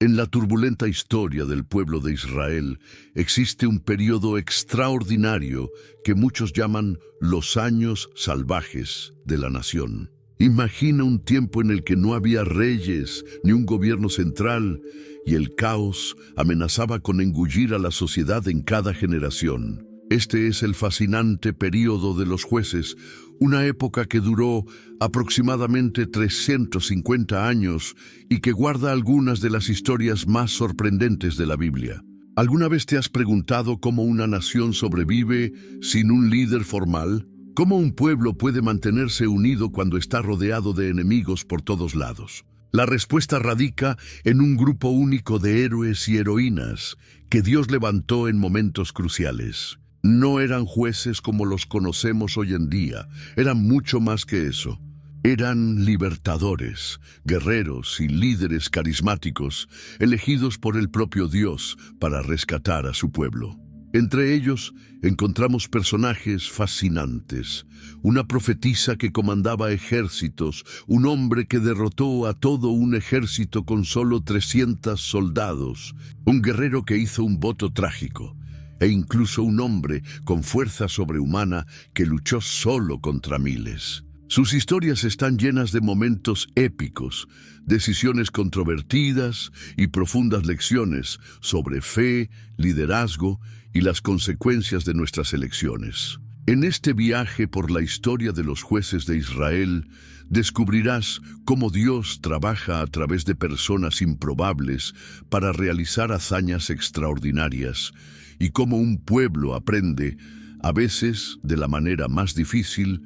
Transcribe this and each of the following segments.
En la turbulenta historia del pueblo de Israel existe un periodo extraordinario que muchos llaman los años salvajes de la nación. Imagina un tiempo en el que no había reyes ni un gobierno central y el caos amenazaba con engullir a la sociedad en cada generación. Este es el fascinante período de los jueces, una época que duró aproximadamente 350 años y que guarda algunas de las historias más sorprendentes de la Biblia. ¿Alguna vez te has preguntado cómo una nación sobrevive sin un líder formal? ¿Cómo un pueblo puede mantenerse unido cuando está rodeado de enemigos por todos lados? La respuesta radica en un grupo único de héroes y heroínas que Dios levantó en momentos cruciales. No eran jueces como los conocemos hoy en día, eran mucho más que eso. Eran libertadores, guerreros y líderes carismáticos, elegidos por el propio Dios para rescatar a su pueblo. Entre ellos encontramos personajes fascinantes, una profetisa que comandaba ejércitos, un hombre que derrotó a todo un ejército con solo 300 soldados, un guerrero que hizo un voto trágico, e incluso un hombre con fuerza sobrehumana que luchó solo contra miles. Sus historias están llenas de momentos épicos, decisiones controvertidas y profundas lecciones sobre fe, liderazgo y las consecuencias de nuestras elecciones. En este viaje por la historia de los jueces de Israel, descubrirás cómo Dios trabaja a través de personas improbables para realizar hazañas extraordinarias y cómo un pueblo aprende, a veces de la manera más difícil,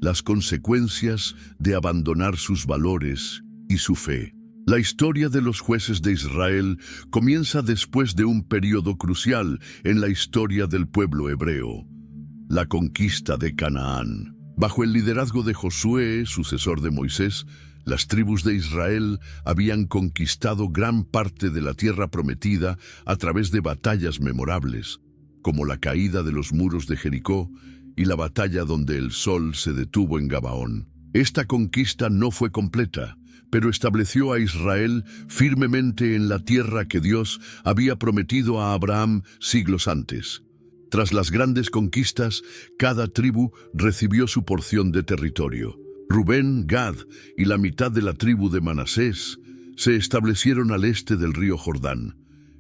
las consecuencias de abandonar sus valores y su fe. La historia de los jueces de Israel comienza después de un periodo crucial en la historia del pueblo hebreo, la conquista de Canaán. Bajo el liderazgo de Josué, sucesor de Moisés, las tribus de Israel habían conquistado gran parte de la tierra prometida a través de batallas memorables, como la caída de los muros de Jericó y la batalla donde el sol se detuvo en Gabaón. Esta conquista no fue completa, pero estableció a Israel firmemente en la tierra que Dios había prometido a Abraham siglos antes. Tras las grandes conquistas, cada tribu recibió su porción de territorio. Rubén, Gad y la mitad de la tribu de Manasés se establecieron al este del río Jordán,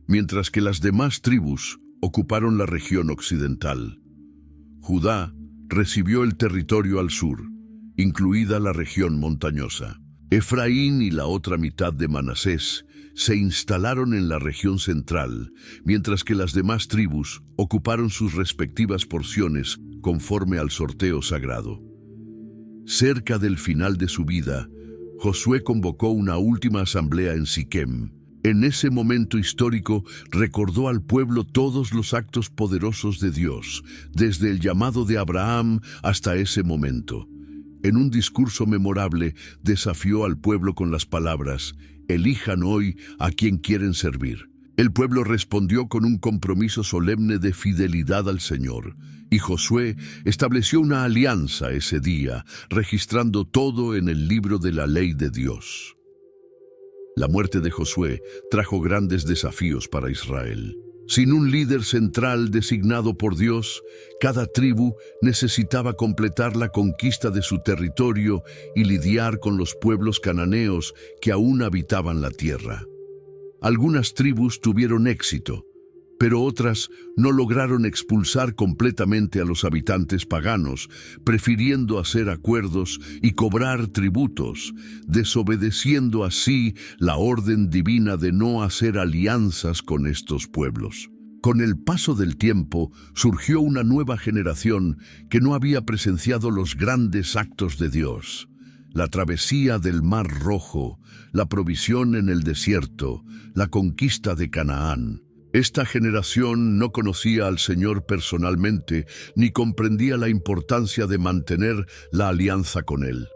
mientras que las demás tribus ocuparon la región occidental. Judá recibió el territorio al sur, incluida la región montañosa. Efraín y la otra mitad de Manasés se instalaron en la región central, mientras que las demás tribus ocuparon sus respectivas porciones conforme al sorteo sagrado. Cerca del final de su vida, Josué convocó una última asamblea en Siquem. En ese momento histórico recordó al pueblo todos los actos poderosos de Dios, desde el llamado de Abraham hasta ese momento. En un discurso memorable desafió al pueblo con las palabras: «Elijan hoy a quien quieren servir». El pueblo respondió con un compromiso solemne de fidelidad al Señor, y Josué estableció una alianza ese día, registrando todo en el libro de la ley de Dios. La muerte de Josué trajo grandes desafíos para Israel. Sin un líder central designado por Dios, cada tribu necesitaba completar la conquista de su territorio y lidiar con los pueblos cananeos que aún habitaban la tierra. Algunas tribus tuvieron éxito, pero otras no lograron expulsar completamente a los habitantes paganos, prefiriendo hacer acuerdos y cobrar tributos, desobedeciendo así la orden divina de no hacer alianzas con estos pueblos. Con el paso del tiempo surgió una nueva generación que no había presenciado los grandes actos de Dios. La travesía del Mar Rojo, la provisión en el desierto, la conquista de Canaán. Esta generación no conocía al Señor personalmente ni comprendía la importancia de mantener la alianza con Él.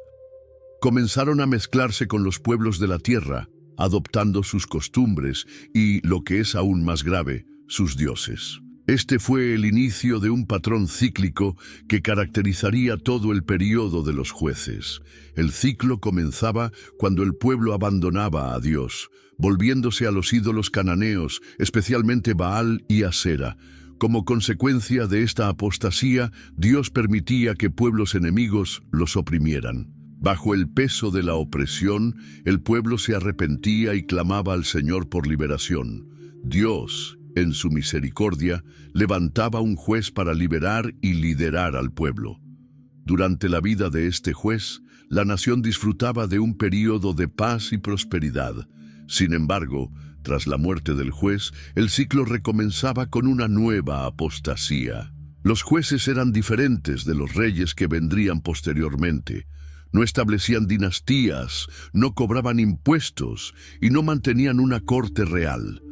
Comenzaron a mezclarse con los pueblos de la tierra, adoptando sus costumbres y, lo que es aún más grave, sus dioses. Este fue el inicio de un patrón cíclico que caracterizaría todo el período de los jueces. El ciclo comenzaba cuando el pueblo abandonaba a Dios, volviéndose a los ídolos cananeos, especialmente Baal y Asera. Como consecuencia de esta apostasía, Dios permitía que pueblos enemigos los oprimieran. Bajo el peso de la opresión, el pueblo se arrepentía y clamaba al Señor por liberación. Dios, en su misericordia, levantaba un juez para liberar y liderar al pueblo. Durante la vida de este juez, la nación disfrutaba de un período de paz y prosperidad. Sin embargo, tras la muerte del juez, el ciclo recomenzaba con una nueva apostasía. Los jueces eran diferentes de los reyes que vendrían posteriormente. No establecían dinastías, no cobraban impuestos y no mantenían una corte real.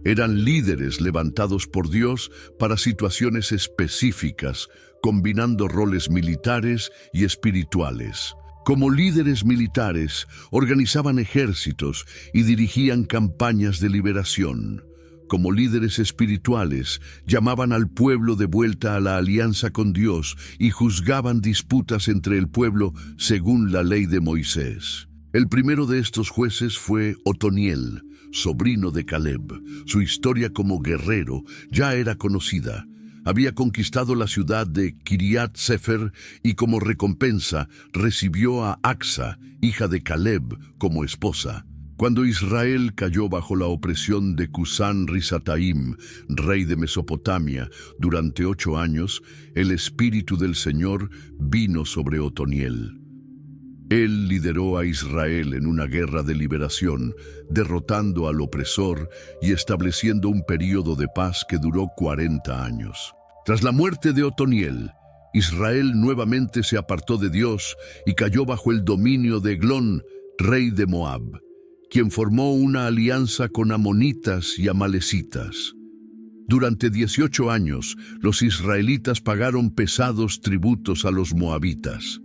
Eran líderes levantados por Dios para situaciones específicas, combinando roles militares y espirituales. Como líderes militares, organizaban ejércitos y dirigían campañas de liberación. Como líderes espirituales, llamaban al pueblo de vuelta a la alianza con Dios y juzgaban disputas entre el pueblo según la ley de Moisés. El primero de estos jueces fue Otoniel, sobrino de Caleb. Su historia como guerrero ya era conocida. Había conquistado la ciudad de Kiriat Sefer y como recompensa recibió a Acsa, hija de Caleb, como esposa. Cuando Israel cayó bajo la opresión de Cusán-Risataim, rey de Mesopotamia, durante 8 años, el Espíritu del Señor vino sobre Otoniel. Él lideró a Israel en una guerra de liberación, derrotando al opresor y estableciendo un período de paz que duró 40 años. Tras la muerte de Otoniel, Israel nuevamente se apartó de Dios y cayó bajo el dominio de Eglón, rey de Moab, quien formó una alianza con amonitas y amalecitas. Durante 18 años, los israelitas pagaron pesados tributos a los moabitas.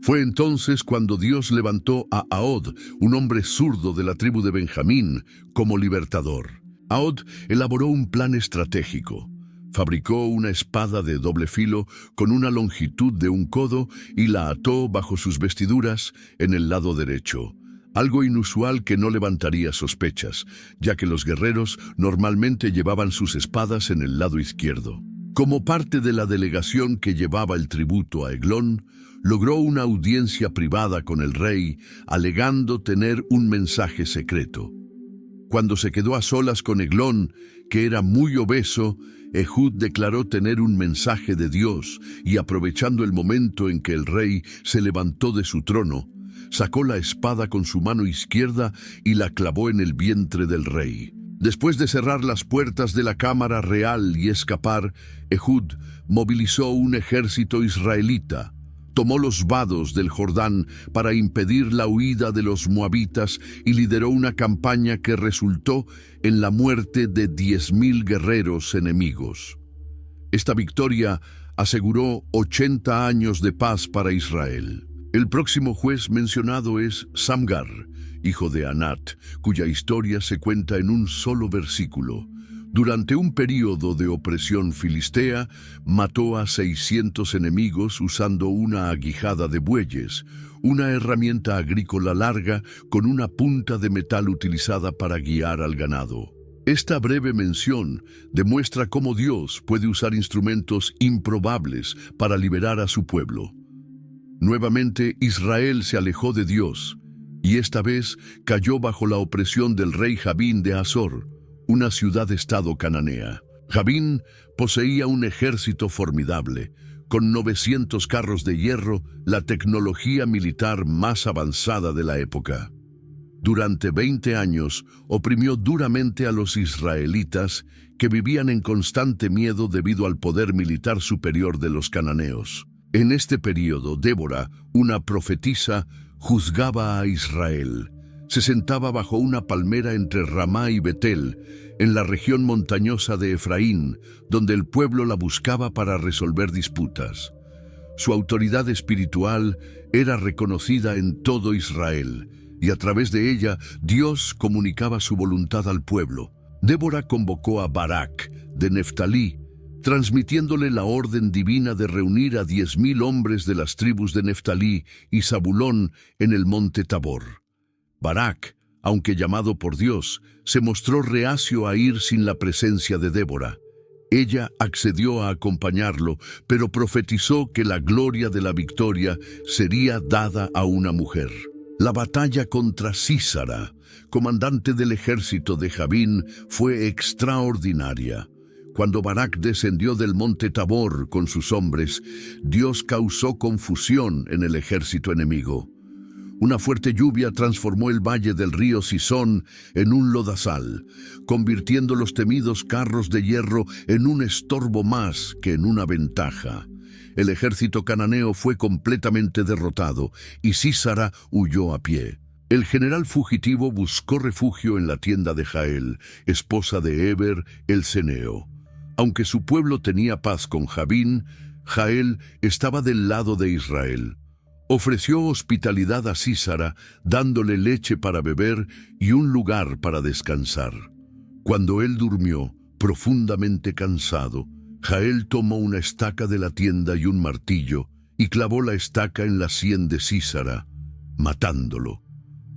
Fue entonces cuando Dios levantó a Ahod, un hombre zurdo de la tribu de Benjamín, como libertador. Ahod elaboró un plan estratégico. Fabricó una espada de doble filo con una longitud de 1 codo y la ató bajo sus vestiduras en el lado derecho. Algo inusual que no levantaría sospechas, ya que los guerreros normalmente llevaban sus espadas en el lado izquierdo. Como parte de la delegación que llevaba el tributo a Eglón, logró una audiencia privada con el rey, alegando tener un mensaje secreto. Cuando se quedó a solas con Eglón, que era muy obeso, Ehud declaró tener un mensaje de Dios y, aprovechando el momento en que el rey se levantó de su trono, sacó la espada con su mano izquierda y la clavó en el vientre del rey. Después de cerrar las puertas de la cámara real y escapar, Ehud movilizó un ejército israelita. Tomó los vados del Jordán para impedir la huida de los moabitas y lideró una campaña que resultó en la muerte de 10.000 guerreros enemigos. Esta victoria aseguró 80 años de paz para Israel. El próximo juez mencionado es Samgar, hijo de Anat, cuya historia se cuenta en un solo versículo. Durante un período de opresión filistea, mató a 600 enemigos usando una aguijada de bueyes, una herramienta agrícola larga con una punta de metal utilizada para guiar al ganado. Esta breve mención demuestra cómo Dios puede usar instrumentos improbables para liberar a su pueblo. Nuevamente Israel se alejó de Dios, y esta vez cayó bajo la opresión del rey Jabín de Azor, una ciudad-estado cananea. Jabín poseía un ejército formidable, con 900 carros de hierro, la tecnología militar más avanzada de la época. Durante 20 años oprimió duramente a los israelitas, que vivían en constante miedo debido al poder militar superior de los cananeos. En este período, Débora, una profetisa, juzgaba a Israel. Se sentaba bajo una palmera entre Ramá y Betel, en la región montañosa de Efraín, donde el pueblo la buscaba para resolver disputas. Su autoridad espiritual era reconocida en todo Israel, y a través de ella Dios comunicaba su voluntad al pueblo. Débora convocó a Barak, de Neftalí, transmitiéndole la orden divina de reunir a 10,000 hombres de las tribus de Neftalí y Zabulón en el monte Tabor. Barak, aunque llamado por Dios, se mostró reacio a ir sin la presencia de Débora. Ella accedió a acompañarlo, pero profetizó que la gloria de la victoria sería dada a una mujer. La batalla contra Sísara, comandante del ejército de Jabín, fue extraordinaria. Cuando Barak descendió del monte Tabor con sus hombres, Dios causó confusión en el ejército enemigo. Una fuerte lluvia transformó el valle del río Cisón en un lodazal, convirtiendo los temidos carros de hierro en un estorbo más que en una ventaja. El ejército cananeo fue completamente derrotado y Sísara huyó a pie. El general fugitivo buscó refugio en la tienda de Jael, esposa de Heber el ceneo. Aunque su pueblo tenía paz con Jabín, Jael estaba del lado de Israel. Ofreció hospitalidad a Sísara, dándole leche para beber y un lugar para descansar. Cuando él durmió, profundamente cansado, Jael tomó una estaca de la tienda y un martillo, y clavó la estaca en la sien de Sísara, matándolo.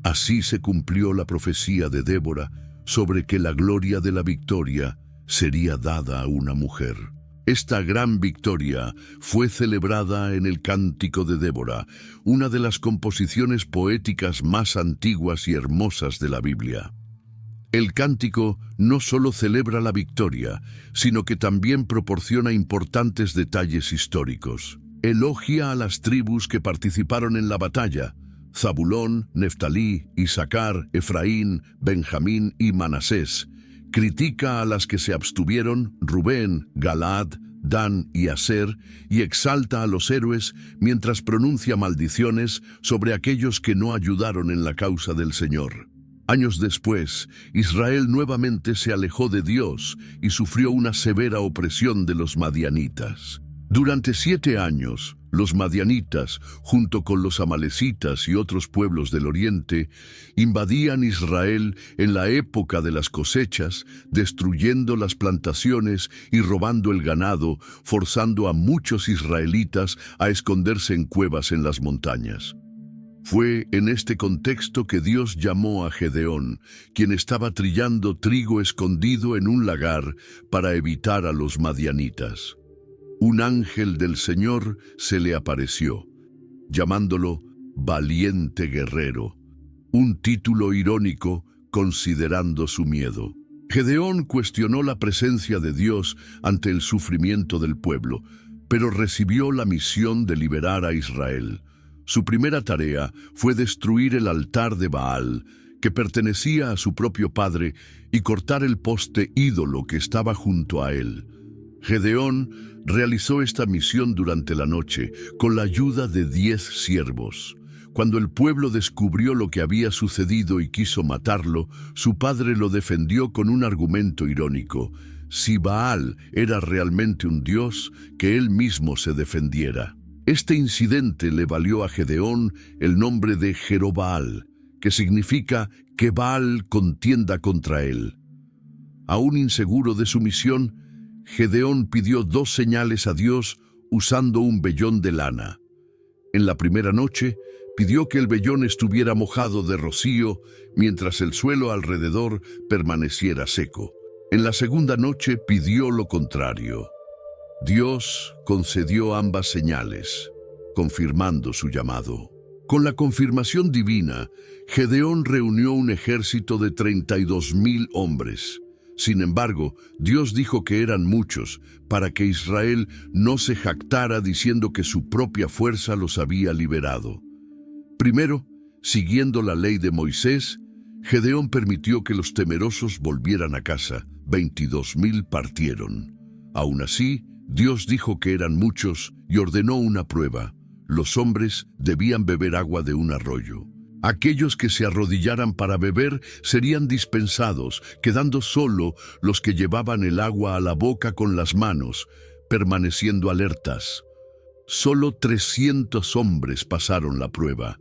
Así se cumplió la profecía de Débora sobre que la gloria de la victoria sería dada a una mujer. Esta gran victoria fue celebrada en el Cántico de Débora, una de las composiciones poéticas más antiguas y hermosas de la Biblia. El cántico no solo celebra la victoria, sino que también proporciona importantes detalles históricos. Elogia a las tribus que participaron en la batalla: Zabulón, Neftalí, Isaacar, Efraín, Benjamín y Manasés. Critica a las que se abstuvieron: Rubén, Galaad, Dan y Aser, y exalta a los héroes mientras pronuncia maldiciones sobre aquellos que no ayudaron en la causa del Señor. Años después, Israel nuevamente se alejó de Dios y sufrió una severa opresión de los madianitas. Durante 7 años, los madianitas, junto con los amalecitas y otros pueblos del oriente, invadían Israel en la época de las cosechas, destruyendo las plantaciones y robando el ganado, forzando a muchos israelitas a esconderse en cuevas en las montañas. Fue en este contexto que Dios llamó a Gedeón, quien estaba trillando trigo escondido en un lagar para evitar a los madianitas. Un ángel del Señor se le apareció, llamándolo valiente guerrero, un título irónico considerando su miedo. Gedeón cuestionó la presencia de Dios ante el sufrimiento del pueblo, pero recibió la misión de liberar a Israel. Su primera tarea fue destruir el altar de Baal, que pertenecía a su propio padre, y cortar el poste ídolo que estaba junto a él. Gedeón realizó esta misión durante la noche, con la ayuda de 10 siervos. Cuando el pueblo descubrió lo que había sucedido y quiso matarlo, su padre lo defendió con un argumento irónico: si Baal era realmente un dios, que él mismo se defendiera. Este incidente le valió a Gedeón el nombre de Jerobbaal, que significa que Baal contienda contra él. Aún inseguro de su misión, Gedeón pidió 2 señales a Dios usando un vellón de lana. En la primera noche, pidió que el vellón estuviera mojado de rocío, mientras el suelo alrededor permaneciera seco. En la segunda noche pidió lo contrario. Dios concedió ambas señales, confirmando su llamado. Con la confirmación divina, Gedeón reunió un ejército de 32,000 hombres. Sin embargo, Dios dijo que eran muchos, para que Israel no se jactara diciendo que su propia fuerza los había liberado. Primero, siguiendo la ley de Moisés, Gedeón permitió que los temerosos volvieran a casa. 22,000 partieron. Aún así, Dios dijo que eran muchos y ordenó una prueba: los hombres debían beber agua de un arroyo. Aquellos que se arrodillaran para beber serían dispensados, quedando solo los que llevaban el agua a la boca con las manos, permaneciendo alertas. Solo 300 hombres pasaron la prueba.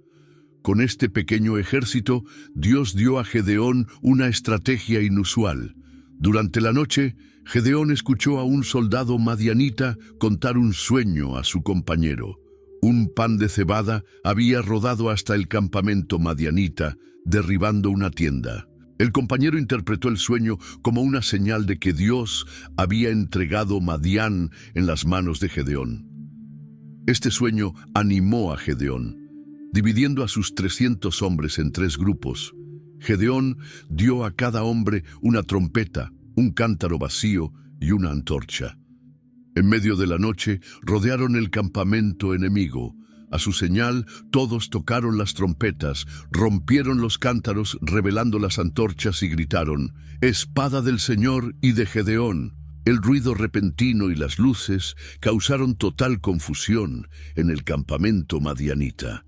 Con este pequeño ejército, Dios dio a Gedeón una estrategia inusual. Durante la noche, Gedeón escuchó a un soldado madianita contar un sueño a su compañero. Un pan de cebada había rodado hasta el campamento madianita, derribando una tienda. El compañero interpretó el sueño como una señal de que Dios había entregado Madián en las manos de Gedeón. Este sueño animó a Gedeón. Dividiendo a sus 300 hombres en 3 grupos, Gedeón dio a cada hombre una trompeta, un cántaro vacío y una antorcha. En medio de la noche rodearon el campamento enemigo. A su señal, todos tocaron las trompetas, rompieron los cántaros, revelando las antorchas y gritaron: «¡Espada del Señor y de Gedeón!». El ruido repentino y las luces causaron total confusión en el campamento madianita.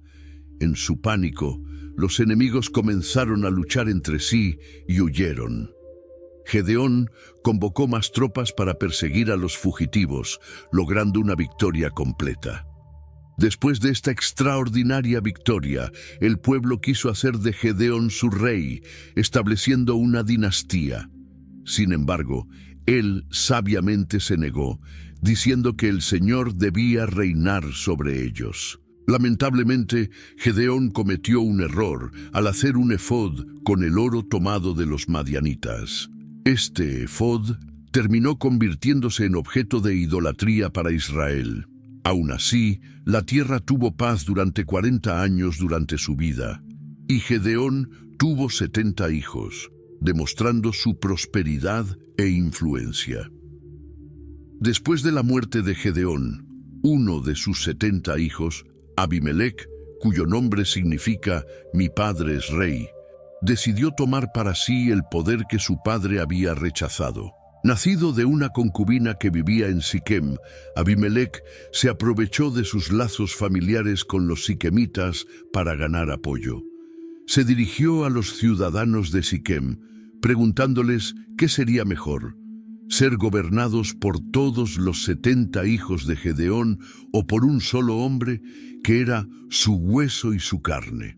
En su pánico, los enemigos comenzaron a luchar entre sí y huyeron. Gedeón convocó más tropas para perseguir a los fugitivos, logrando una victoria completa. Después de esta extraordinaria victoria, el pueblo quiso hacer de Gedeón su rey, estableciendo una dinastía. Sin embargo, él sabiamente se negó, diciendo que el Señor debía reinar sobre ellos. Lamentablemente, Gedeón cometió un error al hacer un efod con el oro tomado de los madianitas. Este efod terminó convirtiéndose en objeto de idolatría para Israel. Aún así, la tierra tuvo paz durante 40 años durante su vida, y Gedeón tuvo 70 hijos, demostrando su prosperidad e influencia. Después de la muerte de Gedeón, uno de sus 70 hijos, Abimelec, cuyo nombre significa «mi padre es rey», decidió tomar para sí el poder que su padre había rechazado. Nacido de una concubina que vivía en Siquem, Abimelec se aprovechó de sus lazos familiares con los siquemitas para ganar apoyo. Se dirigió a los ciudadanos de Siquem, preguntándoles qué sería mejor: ser gobernados por todos los 70 hijos de Gedeón o por un solo hombre que era su hueso y su carne.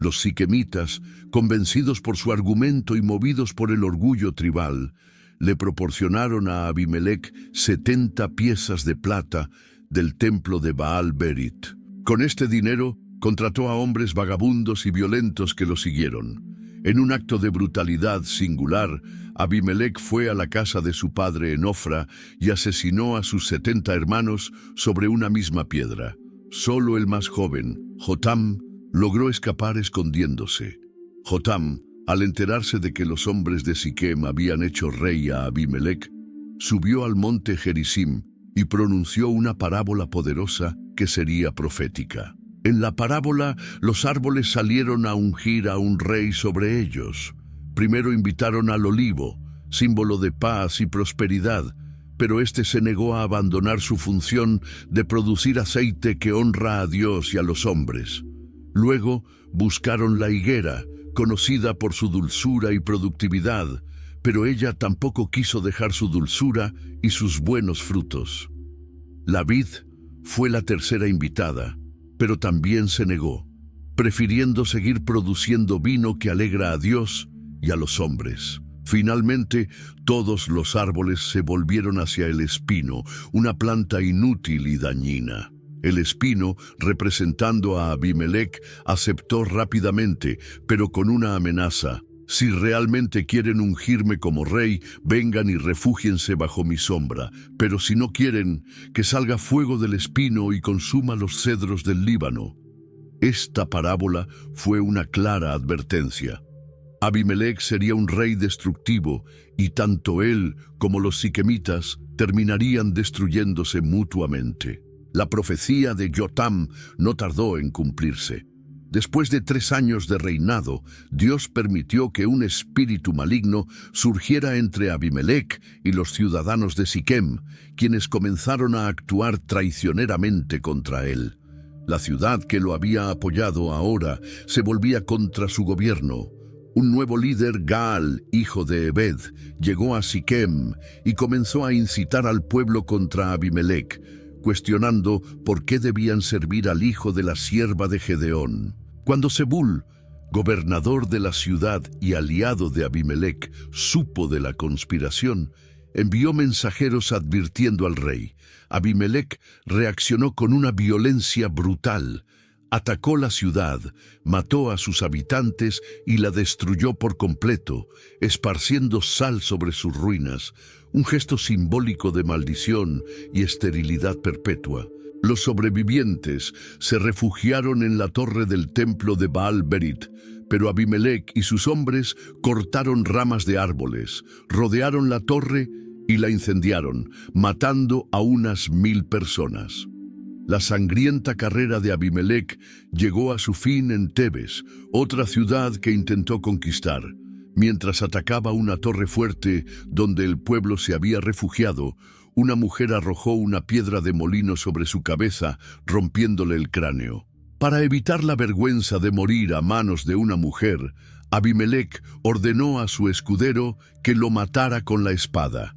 Los siquemitas, convencidos por su argumento y movidos por el orgullo tribal, le proporcionaron a Abimelec 70 piezas de plata del templo de Baal Berit. Con este dinero, contrató a hombres vagabundos y violentos que lo siguieron. En un acto de brutalidad singular, Abimelec fue a la casa de su padre en Ofra y asesinó a sus 70 hermanos sobre una misma piedra. Solo el más joven, Jotam, logró escapar escondiéndose. Jotam, al enterarse de que los hombres de Siquem habían hecho rey a Abimelec, subió al monte Gerizim y pronunció una parábola poderosa que sería profética. En la parábola, los árboles salieron a ungir a un rey sobre ellos. Primero invitaron al olivo, símbolo de paz y prosperidad, pero este se negó a abandonar su función de producir aceite que honra a Dios y a los hombres. Luego buscaron la higuera, conocida por su dulzura y productividad, pero ella tampoco quiso dejar su dulzura y sus buenos frutos. La vid fue la tercera invitada, pero también se negó, prefiriendo seguir produciendo vino que alegra a Dios y a los hombres. Finalmente, todos los árboles se volvieron hacia el espino, una planta inútil y dañina. El espino, representando a Abimelec, aceptó rápidamente, pero con una amenaza: si realmente quieren ungirme como rey, vengan y refúgiense bajo mi sombra, pero si no quieren, que salga fuego del espino y consuma los cedros del Líbano. Esta parábola fue una clara advertencia. Abimelec sería un rey destructivo, y tanto él como los siquemitas terminarían destruyéndose mutuamente. La profecía de Jotam no tardó en cumplirse. Después de 3 años de reinado, Dios permitió que un espíritu maligno surgiera entre Abimelec y los ciudadanos de Siquem, quienes comenzaron a actuar traicioneramente contra él. La ciudad que lo había apoyado ahora se volvía contra su gobierno. Un nuevo líder, Gaal, hijo de Ebed, llegó a Siquem y comenzó a incitar al pueblo contra Abimelec, cuestionando por qué debían servir al hijo de la sierva de Gedeón. Cuando Zebul, gobernador de la ciudad y aliado de Abimelec, supo de la conspiración, envió mensajeros advirtiendo al rey. Abimelec reaccionó con una violencia brutal. Atacó la ciudad, mató a sus habitantes y la destruyó por completo, esparciendo sal sobre sus ruinas, un gesto simbólico de maldición y esterilidad perpetua. Los sobrevivientes se refugiaron en la torre del templo de Baal-Berit, pero Abimelec y sus hombres cortaron ramas de árboles, rodearon la torre y la incendiaron, matando a unas 1000 personas. La sangrienta carrera de Abimelec llegó a su fin en Tebes, otra ciudad que intentó conquistar. Mientras atacaba una torre fuerte donde el pueblo se había refugiado, una mujer arrojó una piedra de molino sobre su cabeza, rompiéndole el cráneo. Para evitar la vergüenza de morir a manos de una mujer, Abimelec ordenó a su escudero que lo matara con la espada.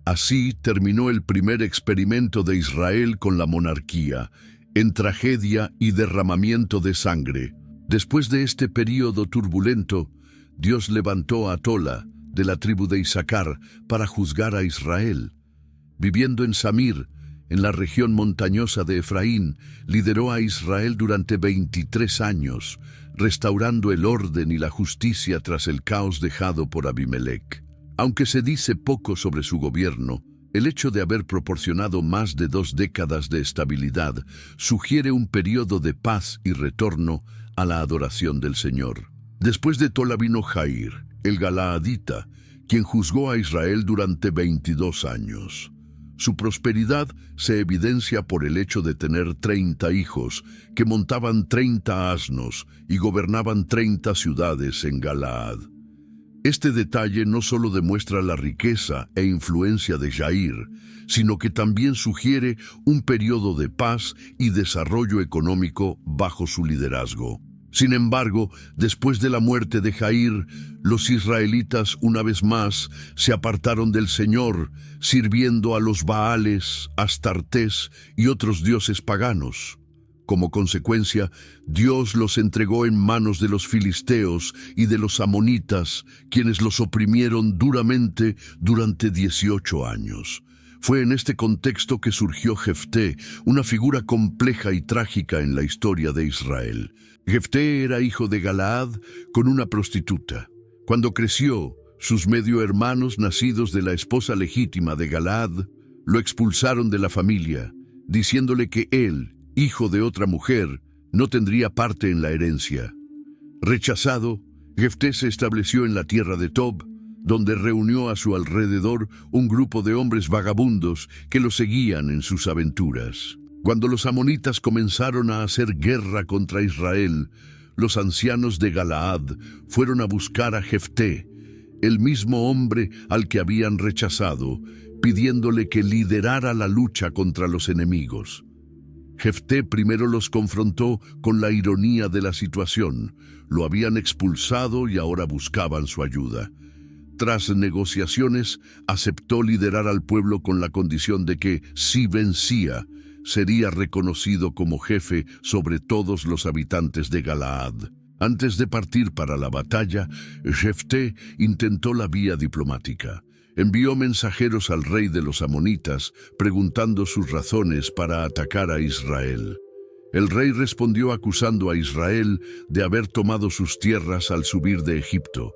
Así terminó el primer experimento de Israel con la monarquía, en tragedia y derramamiento de sangre. Después de este período turbulento, Dios levantó a Tola, de la tribu de Isaacar, para juzgar a Israel. Viviendo en Samir, en la región montañosa de Efraín, lideró a Israel durante 23 años, restaurando el orden y la justicia tras el caos dejado por Abimelec. Aunque se dice poco sobre su gobierno, el hecho de haber proporcionado más de 2 décadas de estabilidad sugiere un periodo de paz y retorno a la adoración del Señor. Después de Tola vino Jair, el Galaadita, quien juzgó a Israel durante 22 años. Su prosperidad se evidencia por el hecho de tener 30 hijos que montaban 30 asnos y gobernaban 30 ciudades en Galaad. Este detalle no solo demuestra la riqueza e influencia de Jair, sino que también sugiere un periodo de paz y desarrollo económico bajo su liderazgo. Sin embargo, después de la muerte de Jair, los israelitas una vez más se apartaron del Señor, sirviendo a los Baales, Astartés y otros dioses paganos. Como consecuencia, Dios los entregó en manos de los filisteos y de los amonitas, quienes los oprimieron duramente durante 18 años. Fue en este contexto que surgió Jefté, una figura compleja y trágica en la historia de Israel. Jefté era hijo de Galaad con una prostituta. Cuando creció, sus medio hermanos nacidos de la esposa legítima de Galaad lo expulsaron de la familia, diciéndole que él, hijo de otra mujer, no tendría parte en la herencia. Rechazado, Jefté se estableció en la tierra de Tob, donde reunió a su alrededor un grupo de hombres vagabundos que lo seguían en sus aventuras. Cuando los amonitas comenzaron a hacer guerra contra Israel, los ancianos de Galaad fueron a buscar a Jefté, el mismo hombre al que habían rechazado, pidiéndole que liderara la lucha contra los enemigos. Jefté primero los confrontó con la ironía de la situación. Lo habían expulsado y ahora buscaban su ayuda. Tras negociaciones, aceptó liderar al pueblo con la condición de que, si vencía, sería reconocido como jefe sobre todos los habitantes de Galaad. Antes de partir para la batalla, Jefté intentó la vía diplomática. Envió mensajeros al rey de los amonitas, preguntando sus razones para atacar a Israel. El rey respondió acusando a Israel de haber tomado sus tierras al subir de Egipto.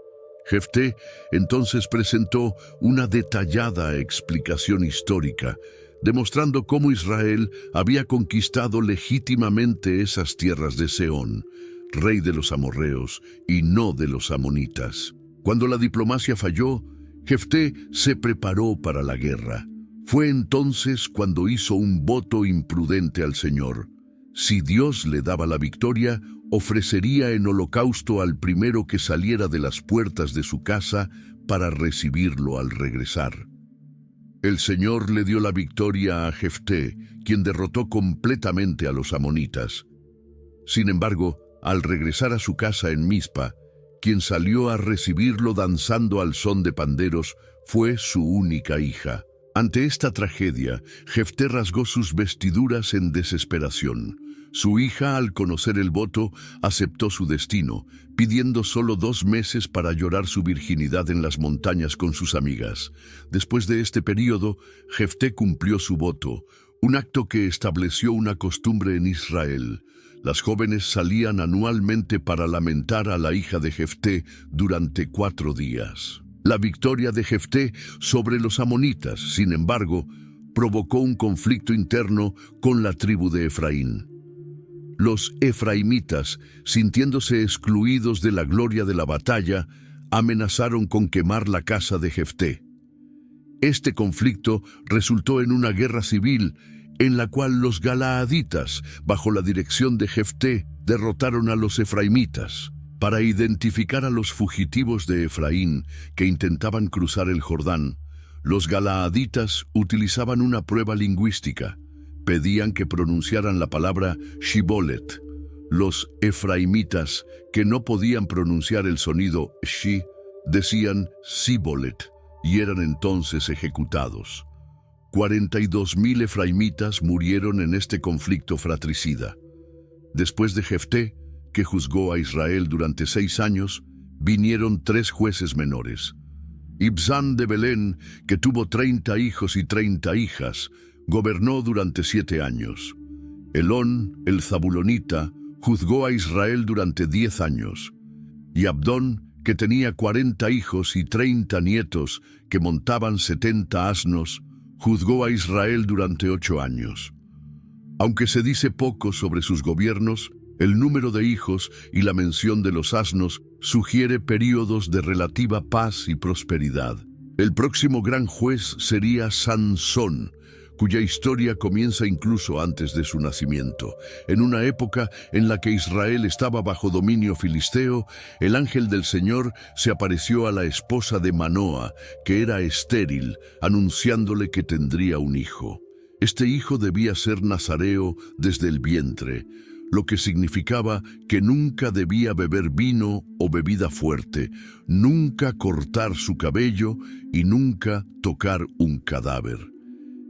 Jefté entonces presentó una detallada explicación histórica, demostrando cómo Israel había conquistado legítimamente esas tierras de Sehón, rey de los amorreos, y no de los amonitas. Cuando la diplomacia falló, Jefté se preparó para la guerra. Fue entonces cuando hizo un voto imprudente al Señor. Si Dios le daba la victoria, ofrecería en holocausto al primero que saliera de las puertas de su casa para recibirlo al regresar. El Señor le dio la victoria a Jefté, quien derrotó completamente a los amonitas. Sin embargo, al regresar a su casa en Mizpa, quien salió a recibirlo danzando al son de panderos fue su única hija. Ante esta tragedia, Jefté rasgó sus vestiduras en desesperación. Su hija, al conocer el voto, aceptó su destino, pidiendo solo 2 meses para llorar su virginidad en las montañas con sus amigas. Después de este período, Jefté cumplió su voto, un acto que estableció una costumbre en Israel. Las jóvenes salían anualmente para lamentar a la hija de Jefté durante 4 días. La victoria de Jefté sobre los amonitas, sin embargo, provocó un conflicto interno con la tribu de Efraín. Los efraimitas, sintiéndose excluidos de la gloria de la batalla, amenazaron con quemar la casa de Jefté. Este conflicto resultó en una guerra civil en la cual los galaaditas, bajo la dirección de Jefté, derrotaron a los efraimitas. Para identificar a los fugitivos de Efraín que intentaban cruzar el Jordán, los galaaditas utilizaban una prueba lingüística. Pedían que pronunciaran la palabra Shibolet. Los efraimitas, que no podían pronunciar el sonido Shi, decían Sibolet y eran entonces ejecutados. 42.000 efraimitas murieron en este conflicto fratricida. Después de Jefté, que juzgó a Israel durante 6 años, vinieron 3 jueces menores. Ibzán de Belén, que tuvo 30 hijos y 30 hijas, gobernó durante 7 años. Elón, el zabulonita, juzgó a Israel durante 10 años. Y Abdón, que tenía 40 hijos y 30 nietos, que montaban 70 asnos, juzgó a Israel durante 8 años. Aunque se dice poco sobre sus gobiernos, el número de hijos y la mención de los asnos sugiere períodos de relativa paz y prosperidad. El próximo gran juez sería Sansón, cuya historia comienza incluso antes de su nacimiento. En una época en la que Israel estaba bajo dominio filisteo, el ángel del Señor se apareció a la esposa de Manoa, que era estéril, anunciándole que tendría un hijo. Este hijo debía ser nazareo desde el vientre, lo que significaba que nunca debía beber vino o bebida fuerte, nunca cortar su cabello y nunca tocar un cadáver.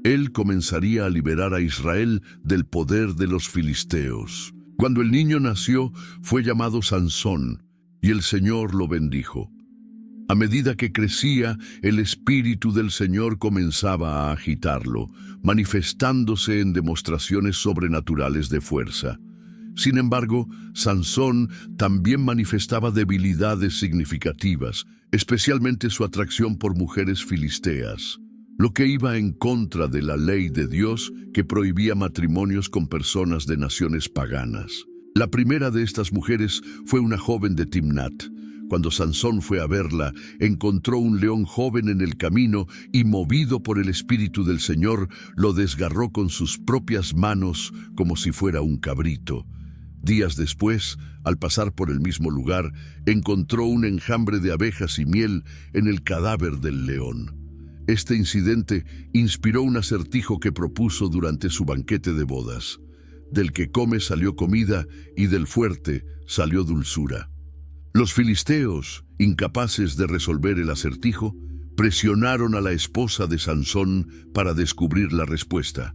Él comenzaría a liberar a Israel del poder de los filisteos. Cuando el niño nació, fue llamado Sansón, y el Señor lo bendijo. A medida que crecía, el Espíritu del Señor comenzaba a agitarlo, manifestándose en demostraciones sobrenaturales de fuerza. Sin embargo, Sansón también manifestaba debilidades significativas, especialmente su atracción por mujeres filisteas, lo que iba en contra de la ley de Dios que prohibía matrimonios con personas de naciones paganas. La primera de estas mujeres fue una joven de Timnat. Cuando Sansón fue a verla, encontró un león joven en el camino y, movido por el Espíritu del Señor, lo desgarró con sus propias manos como si fuera un cabrito. Días después, al pasar por el mismo lugar, encontró un enjambre de abejas y miel en el cadáver del león. Este incidente inspiró un acertijo que propuso durante su banquete de bodas. Del que come salió comida y del fuerte salió dulzura. Los filisteos, incapaces de resolver el acertijo, presionaron a la esposa de Sansón para descubrir la respuesta.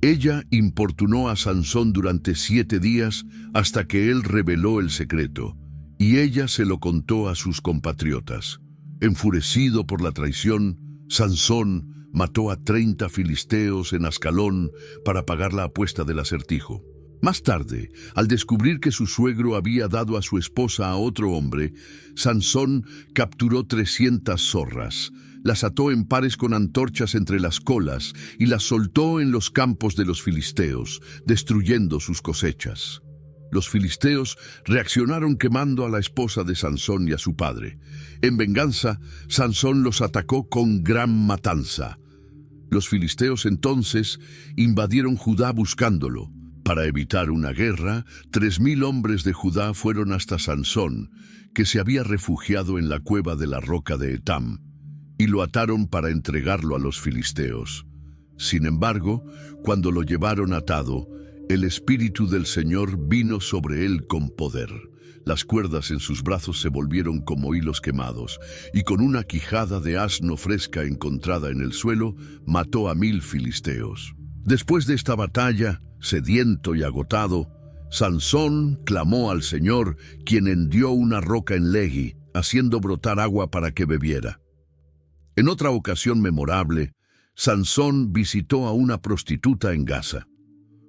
Ella importunó a Sansón durante 7 días hasta que él reveló el secreto, y ella se lo contó a sus compatriotas. Enfurecido por la traición, Sansón mató a 30 filisteos en Ascalón para pagar la apuesta del acertijo. Más tarde, al descubrir que su suegro había dado a su esposa a otro hombre, Sansón capturó 300 zorras, las ató en pares con antorchas entre las colas y las soltó en los campos de los filisteos, destruyendo sus cosechas. Los filisteos reaccionaron quemando a la esposa de Sansón y a su padre. En venganza, Sansón los atacó con gran matanza. Los filisteos entonces invadieron Judá buscándolo. Para evitar una guerra, 3.000 hombres de Judá fueron hasta Sansón, que se había refugiado en la cueva de la roca de Etam, y lo ataron para entregarlo a los filisteos. Sin embargo, cuando lo llevaron atado, el Espíritu del Señor vino sobre él con poder. Las cuerdas en sus brazos se volvieron como hilos quemados, y con una quijada de asno fresca encontrada en el suelo, mató a 1000 filisteos. Después de esta batalla, sediento y agotado, Sansón clamó al Señor, quien hendió una roca en Lehi, haciendo brotar agua para que bebiera. En otra ocasión memorable, Sansón visitó a una prostituta en Gaza.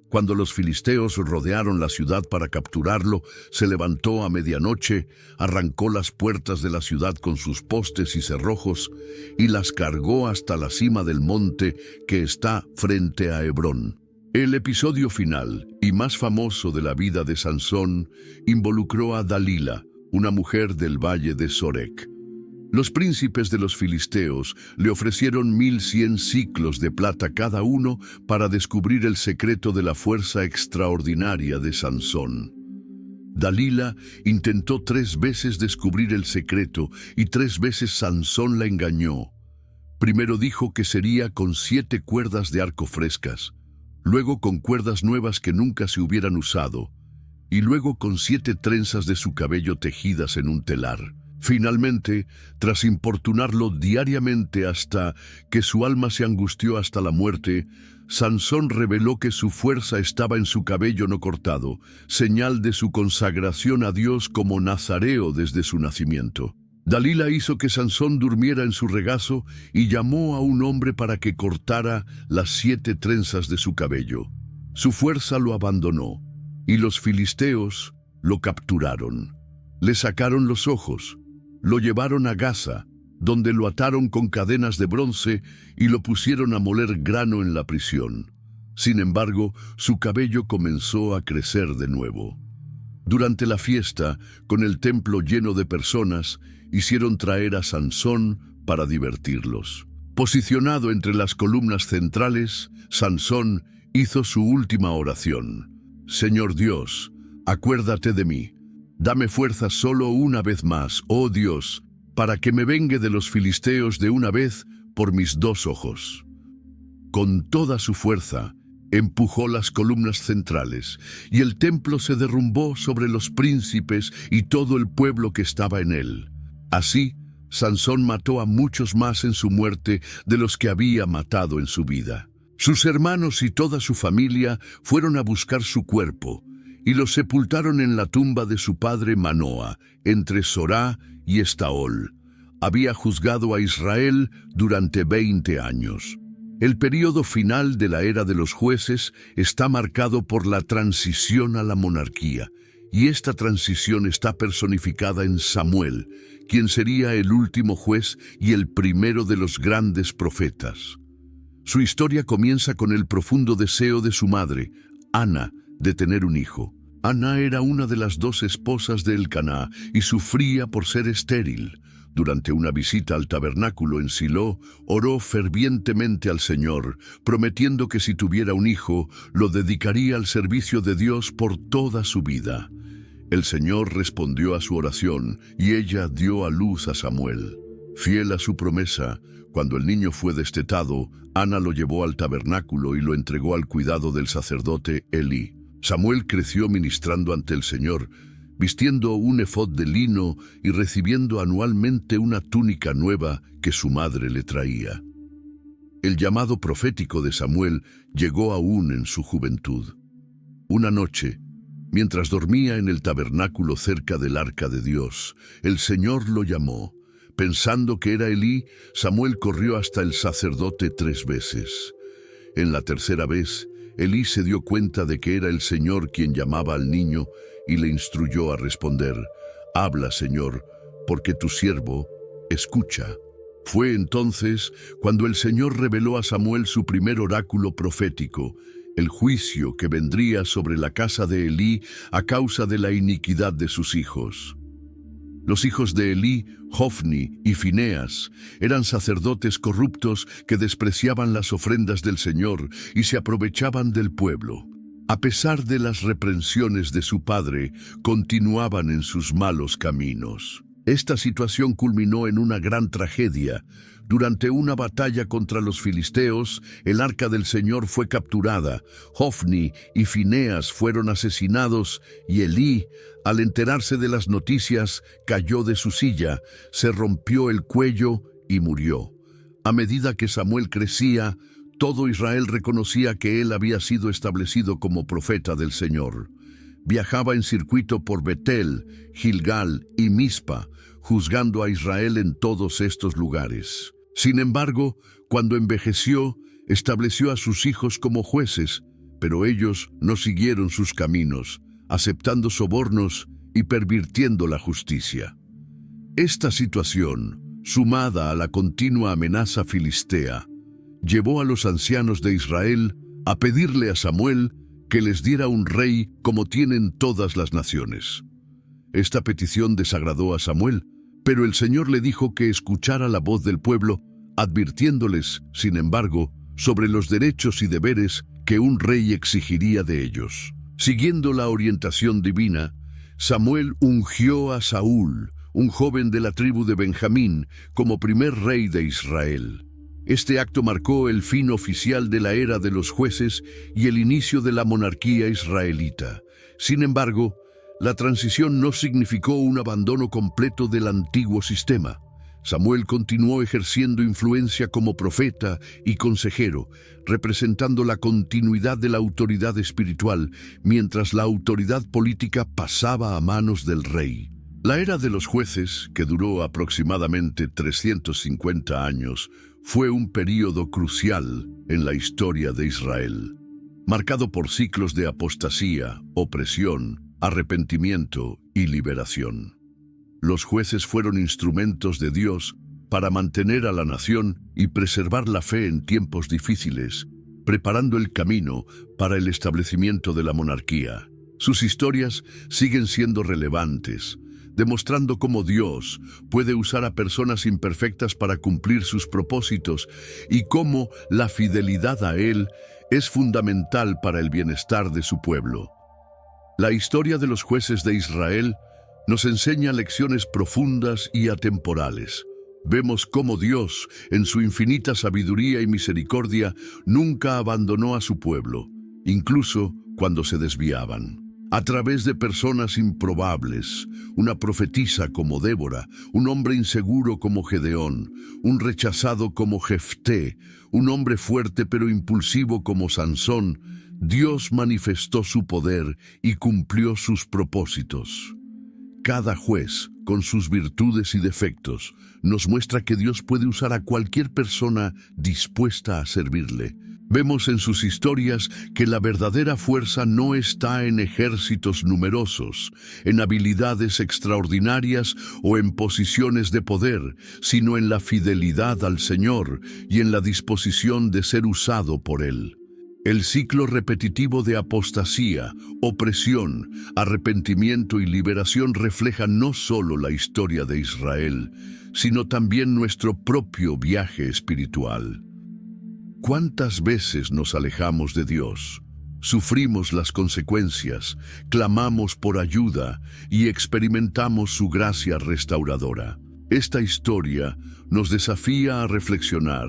Cuando los filisteos rodearon la ciudad para capturarlo, se levantó a medianoche, arrancó las puertas de la ciudad con sus postes y cerrojos y las cargó hasta la cima del monte que está frente a Hebrón. El episodio final y más famoso de la vida de Sansón involucró a Dalila, una mujer del valle de Sorek. Los príncipes de los filisteos le ofrecieron 1100 siclos de plata cada uno para descubrir el secreto de la fuerza extraordinaria de Sansón. Dalila intentó 3 veces descubrir el secreto y 3 veces Sansón la engañó. Primero dijo que sería con 7 cuerdas de arco frescas, luego con cuerdas nuevas que nunca se hubieran usado, y luego con 7 trenzas de su cabello tejidas en un telar. Finalmente, tras importunarlo diariamente hasta que su alma se angustió hasta la muerte, Sansón reveló que su fuerza estaba en su cabello no cortado, señal de su consagración a Dios como nazareo desde su nacimiento. Dalila hizo que Sansón durmiera en su regazo y llamó a un hombre para que cortara las 7 trenzas de su cabello. Su fuerza lo abandonó, y los filisteos lo capturaron. Le sacaron los ojos, lo llevaron a Gaza, donde lo ataron con cadenas de bronce y lo pusieron a moler grano en la prisión. Sin embargo, su cabello comenzó a crecer de nuevo. Durante la fiesta, con el templo lleno de personas, hicieron traer a Sansón para divertirlos. Posicionado entre las columnas centrales, Sansón hizo su última oración. Señor Dios, acuérdate de mí. Dame fuerza solo una vez más, oh Dios, para que me vengue de los filisteos de una vez por mis 2 ojos. Con toda su fuerza, empujó las columnas centrales, y el templo se derrumbó sobre los príncipes y todo el pueblo que estaba en él. Así, Sansón mató a muchos más en su muerte de los que había matado en su vida. Sus hermanos y toda su familia fueron a buscar su cuerpo, y lo sepultaron en la tumba de su padre Manoa, entre Sorá y Estaol. Había juzgado a Israel durante 20 años. El período final de la era de los jueces está marcado por la transición a la monarquía, y esta transición está personificada en Samuel, quien sería el último juez y el primero de los grandes profetas. Su historia comienza con el profundo deseo de su madre, Ana, de tener un hijo. Ana era una de las 2 esposas de Elcaná y sufría por ser estéril. Durante una visita al tabernáculo en Silo, oró fervientemente al Señor, prometiendo que si tuviera un hijo, lo dedicaría al servicio de Dios por toda su vida. El Señor respondió a su oración y ella dio a luz a Samuel. Fiel a su promesa, cuando el niño fue destetado, Ana lo llevó al tabernáculo y lo entregó al cuidado del sacerdote Elí. Samuel creció ministrando ante el Señor, vistiendo un efod de lino y recibiendo anualmente una túnica nueva que su madre le traía. El llamado profético de Samuel llegó aún en su juventud. Una noche, mientras dormía en el tabernáculo cerca del arca de Dios, el Señor lo llamó. Pensando que era Elí, Samuel corrió hasta el sacerdote 3 veces. En la tercera vez, Elí se dio cuenta de que era el Señor quien llamaba al niño y le instruyó a responder: «Habla, Señor, porque tu siervo escucha». Fue entonces cuando el Señor reveló a Samuel su primer oráculo profético, el juicio que vendría sobre la casa de Elí a causa de la iniquidad de sus hijos. Los hijos de Elí, Hofni y Fineas, eran sacerdotes corruptos que despreciaban las ofrendas del Señor y se aprovechaban del pueblo. A pesar de las reprensiones de su padre, continuaban en sus malos caminos. Esta situación culminó en una gran tragedia, Durante una batalla contra los filisteos, el arca del Señor fue capturada, Hofni y Fineas fueron asesinados y Elí, al enterarse de las noticias, cayó de su silla, se rompió el cuello y murió. A medida que Samuel crecía, todo Israel reconocía que él había sido establecido como profeta del Señor. Viajaba en circuito por Betel, Gilgal y Mizpa, juzgando a Israel en todos estos lugares. Sin embargo, cuando envejeció, estableció a sus hijos como jueces, pero ellos no siguieron sus caminos, aceptando sobornos y pervirtiendo la justicia. Esta situación, sumada a la continua amenaza filistea, llevó a los ancianos de Israel a pedirle a Samuel que les diera un rey como tienen todas las naciones. Esta petición desagradó a Samuel, pero el Señor le dijo que escuchara la voz del pueblo, advirtiéndoles, sin embargo, sobre los derechos y deberes que un rey exigiría de ellos. Siguiendo la orientación divina, Samuel ungió a Saúl, un joven de la tribu de Benjamín, como primer rey de Israel. Este acto marcó el fin oficial de la era de los jueces y el inicio de la monarquía israelita. Sin embargo, la transición no significó un abandono completo del antiguo sistema. Samuel continuó ejerciendo influencia como profeta y consejero, representando la continuidad de la autoridad espiritual, mientras la autoridad política pasaba a manos del rey. La era de los jueces, que duró aproximadamente 350 años, fue un período crucial en la historia de Israel, marcado por ciclos de apostasía, opresión, arrepentimiento y liberación. Los jueces fueron instrumentos de Dios para mantener a la nación y preservar la fe en tiempos difíciles, preparando el camino para el establecimiento de la monarquía. Sus historias siguen siendo relevantes, demostrando cómo Dios puede usar a personas imperfectas para cumplir sus propósitos y cómo la fidelidad a Él es fundamental para el bienestar de su pueblo. La historia de los jueces de Israel nos enseña lecciones profundas y atemporales. Vemos cómo Dios, en su infinita sabiduría y misericordia, nunca abandonó a su pueblo, incluso cuando se desviaban. A través de personas improbables, una profetisa como Débora, un hombre inseguro como Gedeón, un rechazado como Jefté, un hombre fuerte pero impulsivo como Sansón, Dios manifestó su poder y cumplió sus propósitos. Cada juez, con sus virtudes y defectos, nos muestra que Dios puede usar a cualquier persona dispuesta a servirle. Vemos en sus historias que la verdadera fuerza no está en ejércitos numerosos, en habilidades extraordinarias o en posiciones de poder, sino en la fidelidad al Señor y en la disposición de ser usado por Él. El ciclo repetitivo de apostasía, opresión, arrepentimiento y liberación refleja no solo la historia de Israel, sino también nuestro propio viaje espiritual. ¿Cuántas veces nos alejamos de Dios? Sufrimos las consecuencias, clamamos por ayuda y experimentamos su gracia restauradora. Esta historia nos desafía a reflexionar.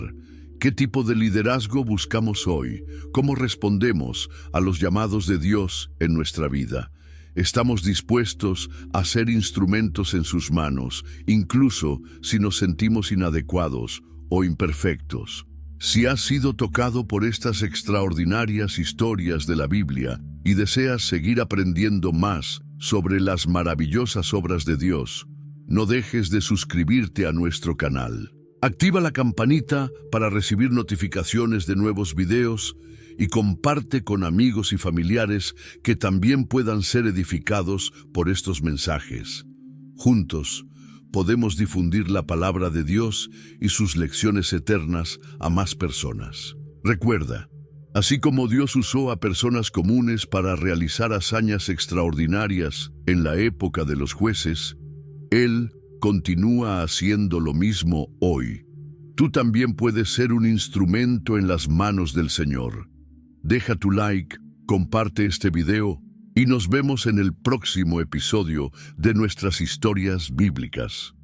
¿Qué tipo de liderazgo buscamos hoy? ¿Cómo respondemos a los llamados de Dios en nuestra vida? ¿Estamos dispuestos a ser instrumentos en sus manos, incluso si nos sentimos inadecuados o imperfectos? Si has sido tocado por estas extraordinarias historias de la Biblia y deseas seguir aprendiendo más sobre las maravillosas obras de Dios, no dejes de suscribirte a nuestro canal. Activa la campanita para recibir notificaciones de nuevos videos y comparte con amigos y familiares que también puedan ser edificados por estos mensajes. Juntos, podemos difundir la palabra de Dios y sus lecciones eternas a más personas. Recuerda, así como Dios usó a personas comunes para realizar hazañas extraordinarias en la época de los jueces, Él continúa haciendo lo mismo hoy. Tú también puedes ser un instrumento en las manos del Señor. Deja tu like, comparte este video y nos vemos en el próximo episodio de nuestras historias bíblicas.